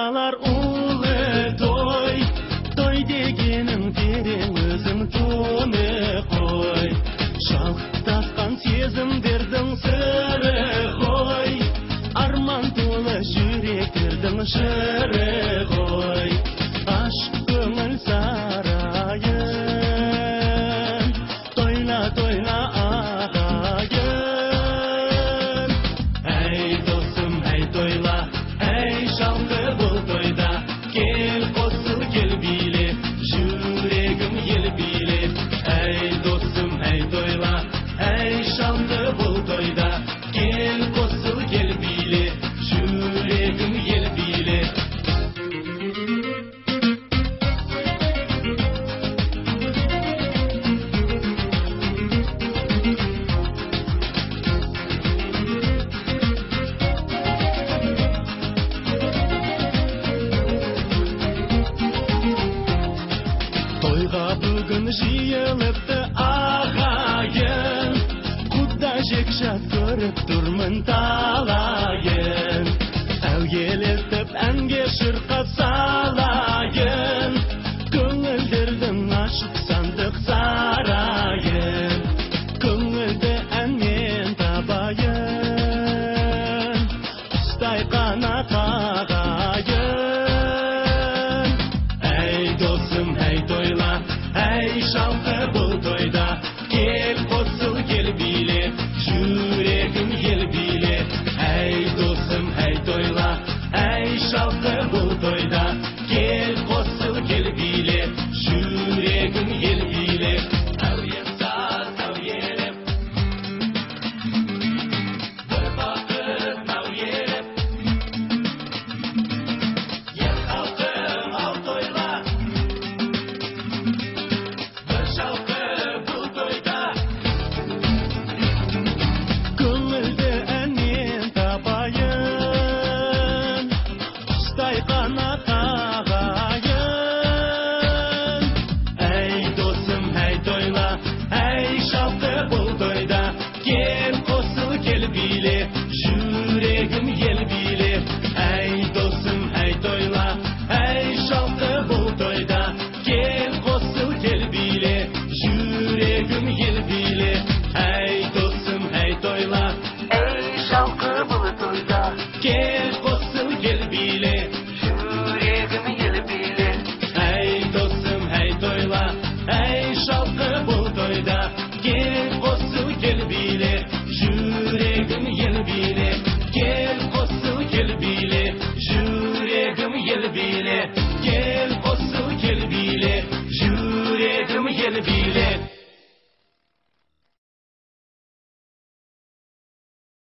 Toylalar ulu toy, toy degenin tereң özün tonu koy. Şalықтасқан сезімдердің сыры қой, арман толы жүректердің жыры қой. Ашық көңіл сарайын, тойла тойла ағайын. Әй досым, әй тойла, әй шалқы бұл тойда. Кел қосыл, кел биле, жүрегім ел биле. Әй досым, әй тойла, әй шалқы бұл тойда. Кел қосыл, кел биле, жүрегім ел биле. Тойға бүгін жиылыпты ағайын, құда жекшат көріп тұрмын талайын. Әуелетіп әнге шырқап салайын, көңілдердің ашық сандық сарайын. Көңілді әнмен табайын, құстай қанат ағайын. Әй досым, әй тойла, әй шалқы бұл тойда. Кел қосыл, кел биле, жүрегім ел биле. Әй досым, әй тойла, әй шалқы бұл тойда. Кел қосыл, кел биле, жүрегім ел биле. Әуен саз әуелеп, бір бақыт әуелеп. Ел халқым ал тойла, бір шалқы бұл тойда. Көңілді әнмен табайын, құстай қанат ағайын. Әй досым, әй тойла, әй шалқы бұл тойда. Кел қосыл, кел биле, жүрегім ел биле. Әй досым, әй тойла, әй шалқы бұл тойда. Кел қосыл, кел биле, жүрегім ел биле. Әй досым, әй тойла, әй шалқы бұл тойда. Кел қосыл, кел биле, жүрегім ел биле. Әй досым, әй тойла, әй шалқы бұл тойда. Кел қосыл, кел биле, жүрегім ел биле. Кел қосыл, кел биле, жүрегім ел биле. Кел қосыл, кел биле, жүрегім ел биле.